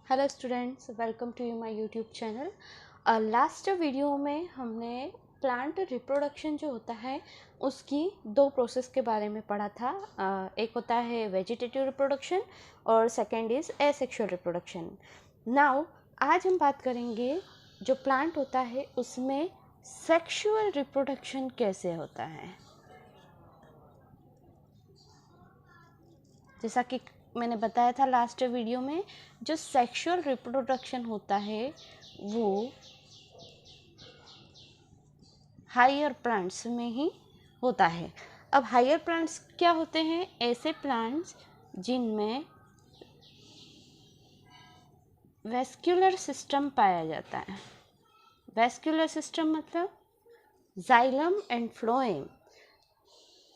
Hello students, welcome to you my YouTube channel. Last video में हमने plant reproduction जो होता है उसकी दो प्रोसेस के बारे में पढ़ा था। एक होता है वेजिटेटिव रिप्रोडक्शन और second is asexual reproduction. Now आज हम बात करेंगे जो प्लांट होता है उसमें सेक्सुअल रिप्रोडक्शन कैसे होता है। जैसा कि मैंने बताया था लास्ट वीडियो में, जो सेक्सुअल रिप्रोडक्शन होता है वो हायर प्लांट्स में ही होता है। अब हायर प्लांट्स क्या होते हैं? ऐसे प्लांट्स जिनमें वेस्क्यूलर सिस्टम पाया जाता है। वेस्क्यूलर सिस्टम मतलब जाइलम एंड फ्लोएम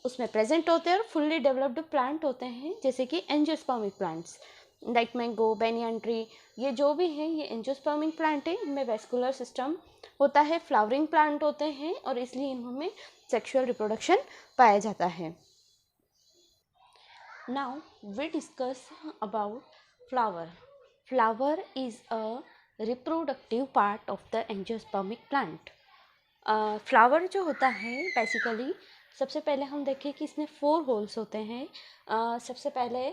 उसमें प्रेजेंट होते हैं और फुल्ली डेवलप्ड प्लांट होते हैं, जैसे कि angiospermic plants like mango, banyan tree, ये जो भी हैं ये एंजियोस्पर्मिक प्लांट है। इनमें वेस्कुलर सिस्टम होता है, फ्लावरिंग प्लांट होते हैं और इसलिए इनमें सेक्सुअल रिप्रोडक्शन पाया जाता है। Now we discuss about flower. Flower is a reproductive part of the angiospermic plant. Flower जो होता है बेसिकली सबसे पहले हम देखें कि इसमें 4 होल्स होते हैं। सबसे पहले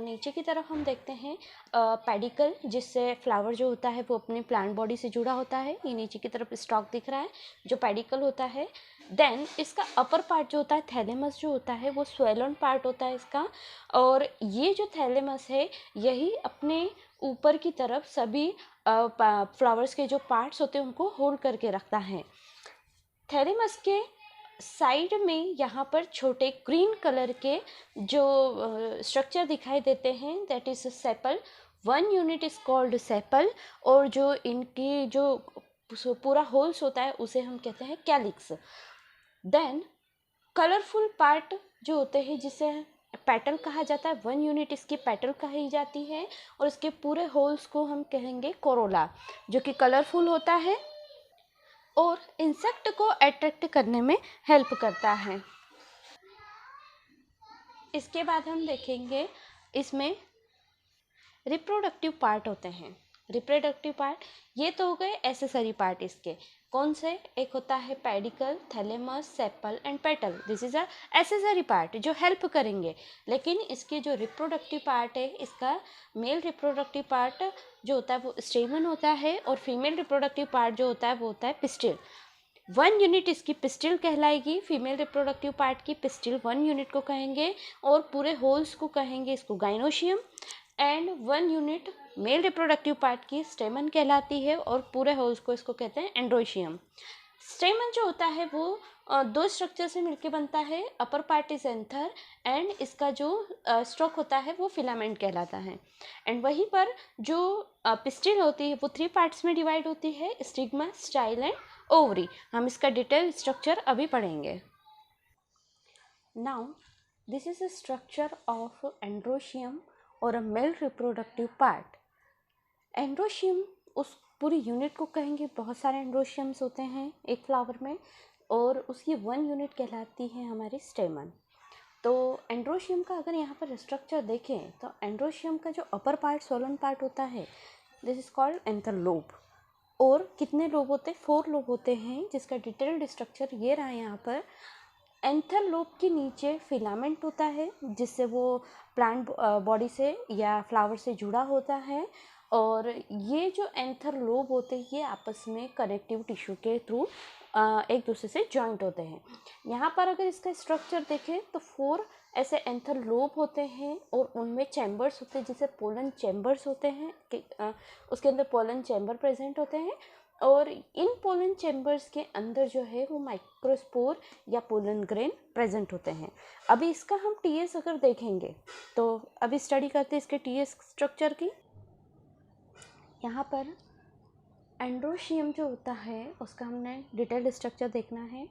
नीचे की तरफ हम देखते हैं पेडिकल, जिससे फ्लावर जो होता है वो अपने प्लांट बॉडी से जुड़ा होता है। ये नीचे की तरफ स्टॉक दिख रहा है जो पेडिकल होता है। देन इसका अपर पार्ट जो होता है थैलेमस जो होता है वो स्वेलन पार्ट होता है इसका, और ये जो थैलेमस है यही अपने ऊपर की तरफ सभी फ्लावर्स के जो पार्ट्स होते हैं उनको होल्ड करके रखता है। थैलेमस के साइड में यहाँ पर छोटे ग्रीन कलर के जो स्ट्रक्चर दिखाई देते हैं that is sepal. 1 unit is called sepal, और जो इनकी जो पूरा होल्स होता है उसे हम कहते हैं कैलिक्स। देन कलरफुल पार्ट जो होते हैं जिसे पेटल कहा जाता है, 1 यूनिट इसकी पेटल कही जाती है, और इसके पूरे होल्स को हम कहेंगे कोरोला, जो कि कलरफुल होता है और इंसेक्ट को अट्रैक्ट करने में हेल्प करता है। इसके बाद हम देखेंगे इसमें रिप्रोडक्टिव पार्ट होते हैं। रिप्रोडक्टिव पार्ट ये तो हो गए एसेसरी पार्ट इसके। कौन से? एक होता है pedicle, thalamus, sepal and petal. This is a accessory part जो हेल्प करेंगे। लेकिन इसके जो रिप्रोडक्टिव पार्ट है, इसका मेल रिप्रोडक्टिव पार्ट जो होता है वो स्टेमन होता है, और फीमेल रिप्रोडक्टिव पार्ट जो होता है वो होता है पिस्टिल। 1 यूनिट इसकी पिस्टिल कहलाएगी। फीमेल रिप्रोडक्टिव पार्ट की पिस्टिल 1 यूनिट को कहेंगे, और पूरे होल्स को कहेंगे इसको gynoecium. And 1 unit male reproductive part की स्टेमन कहलाती है, और पूरे होल्स को इसको कहते हैं एंड्रोशियम। स्टेमन जो होता है वो दो स्ट्रक्चर से मिलकर बनता है। Upper part is anther and इसका जो स्टॉक होता है वो फिलामेंट कहलाता है। एंड वहीं पर जो पिस्टिल होती है वो 3 पार्ट्स में डिवाइड होती है, स्टिग्मा, स्टाइल एंड ओवरी। हम इसका डिटेल स्ट्रक्चर अभी पढ़ेंगे। Now this is a structure of androecium और a male reproductive part। Androecium उस पूरी यूनिट को कहेंगे। बहुत सारे एंड्रोशियम्स होते हैं एक फ्लावर में, और उसकी 1 यूनिट कहलाती है हमारी स्टेमन। तो एंड्रोशियम का अगर यहाँ पर स्ट्रक्चर देखें तो एंड्रोशियम का जो अपर पार्ट, सोलन पार्ट होता है, this is called anther lobe. और कितने लोब होते हैं? 4 लोब होते हैं, जिसका डिटेल्ड स्ट्रक्चर ये रहा यहाँ पर। एंथर लोब के नीचे फिलामेंट होता है, जिससे वो प्लांट बॉडी से या फ्लावर से जुड़ा होता है, और ये जो एंथर लोब होते हैं ये आपस में कनेक्टिव टिश्यू के थ्रू एक दूसरे से जॉइंट होते हैं। यहाँ पर अगर इसका स्ट्रक्चर देखें तो 4 ऐसे एंथर लोब होते हैं, और उनमें चैम्बर्स होते हैं जिसे पोलन चैम्बर्स होते हैं। उसके अंदर पोलन चैम्बर प्रेजेंट होते हैं, और इन पोलन चैम्बर्स के अंदर जो है वो माइक्रोस्पोर या पोलन ग्रेन प्रेजेंट होते हैं। अभी इसका हम टीएस अगर देखेंगे तो अभी स्टडी करते हैं इसके टीएस स्ट्रक्चर की। यहाँ पर एंड्रोशियम जो होता है उसका हमने डिटेल्ड स्ट्रक्चर देखना है।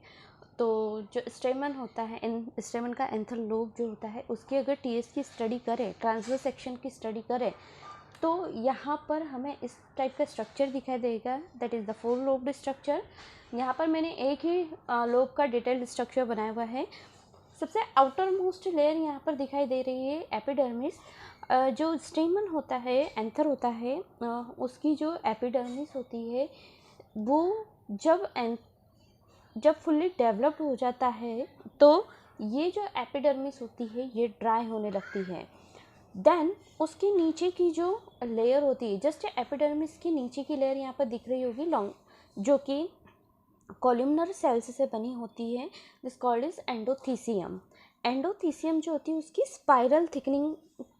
तो जो स्टेमन होता है, स्टेमन का एंथर लोब जो होता है उसकी अगर टीएस की स्टडी करें, ट्रांसवर्स सेक्शन की स्टडी करें, तो यहाँ पर हमें इस टाइप का स्ट्रक्चर दिखाई देगा, that is the 4 lobed structure. यहाँ पर मैंने एक ही लोब का डिटेल्ड स्ट्रक्चर बनाया हुआ है। सबसे आउटर मोस्ट लेयर यहाँ पर दिखाई दे रही है एपिडर्मिस। जो स्टेमन होता है, एंथर होता है, उसकी जो एपिडर्मिस होती है वो जब फुल्ली डेवलप्ड हो जाता है तो ये जो एपिडर्मिस होती है ये ड्राई होने लगती है। देन उसके नीचे की जो लेयर होती है, जस्ट एपिडर्मिस की नीचे की लेयर यहाँ पर दिख रही होगी लॉन्ग, जो कि कॉलमनर सेल्स से बनी होती है, this called is endothecium. Endothecium जो होती है उसकी स्पाइरल थिकनिंग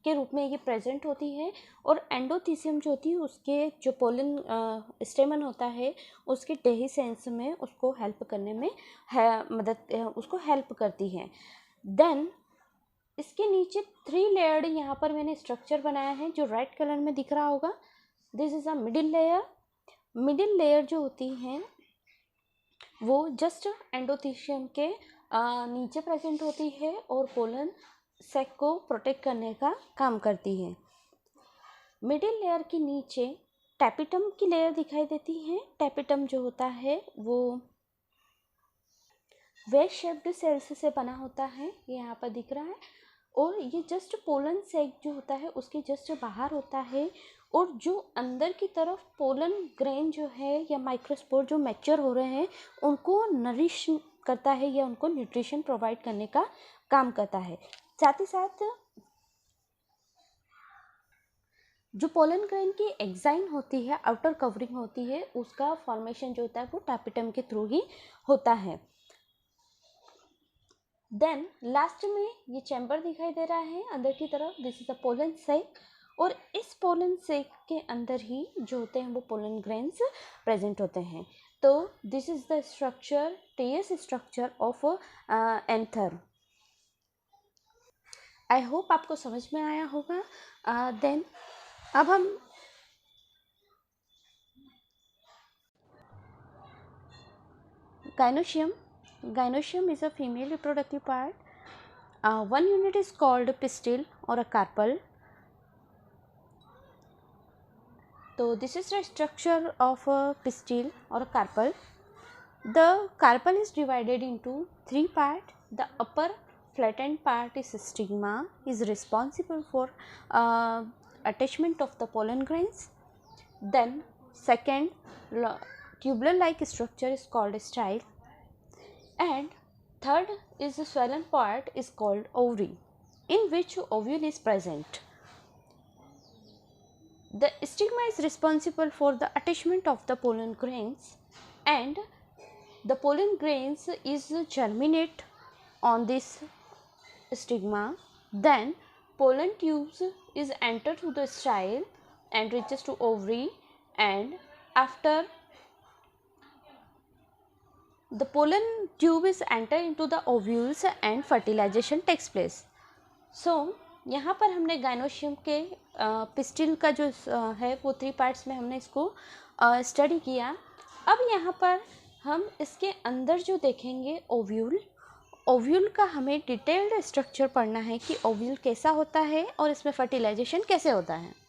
के रूप में ये प्रेजेंट होती है, और एंडोथीसियम जो होती है उसके जो पोलन स्टेमन होता है उसके डेहिसेंस में उसको हेल्प करने में उसको हेल्प करती है। देन इसके नीचे 3 लेयर्ड यहाँ पर मैंने स्ट्रक्चर बनाया है जो रेड कलर में दिख रहा होगा। This is a middle layer. Middle layer जो होती है वो जस्ट एंडोथीसियम के नीचे प्रेजेंट होती है और पोलन सेक को प्रोटेक्ट करने का काम करती है। मिडिल लेयर के नीचे टैपिटम की लेयर दिखाई देती है। टैपिटम जो होता है वो वेज शेप्ड सेल्स से बना होता है, ये यहाँ पर दिख रहा है, और ये जस्ट पोलन सेक जो होता है उसके जस्ट बाहर होता है, और जो अंदर की तरफ पोलन ग्रेन जो है या माइक्रोस्पोर जो मैच्योर हो रहे हैं उनको नरिश करता है या उनको न्यूट्रिशन प्रोवाइड करने का काम करता है। साथ ही साथ जो पोलन ग्रेन की एक्साइन होती है, आउटर कवरिंग होती है, उसका फॉर्मेशन जो होता है वो टैपिटम के थ्रू ही होता है। देन लास्ट में ये चैम्बर दिखाई दे रहा है अंदर की तरफ, दिस इज अ पोलन सेक, और इस पोलन सेक के अंदर ही जो होते हैं वो पोलन ग्रेन्स प्रेजेंट होते हैं। तो this is the structure, TS structure of anther. I hope आपको समझ में आया होगा। देन अब हम gynoecium. Gynoecium is a female reproductive part. One unit is called pistil or a carpel. So this is the structure of a pistil or a carpel. The carpel is divided into 3 parts. The upper flattened part is stigma, is responsible for attachment of the pollen grains. Then second tubular like structure is called style, and third is the swollen part is called ovary, in which ovule is present. The stigma is responsible for the attachment of the pollen grains, and the pollen grains is germinate on this stigma. Then pollen tubes is enter to the style and reaches to ovary, and after the pollen tube is enter into the ovules and fertilization takes place. So यहाँ पर हमने gynoecium के pistil का जो है वो 3 parts में हमने इसको स्टडी किया। अब यहाँ पर हम इसके अंदर जो देखेंगे ओव्यूल, ओव्यूल का हमें डिटेल्ड स्ट्रक्चर पढ़ना है कि ओव्यूल कैसा होता है और इसमें फर्टिलाइजेशन कैसे होता है।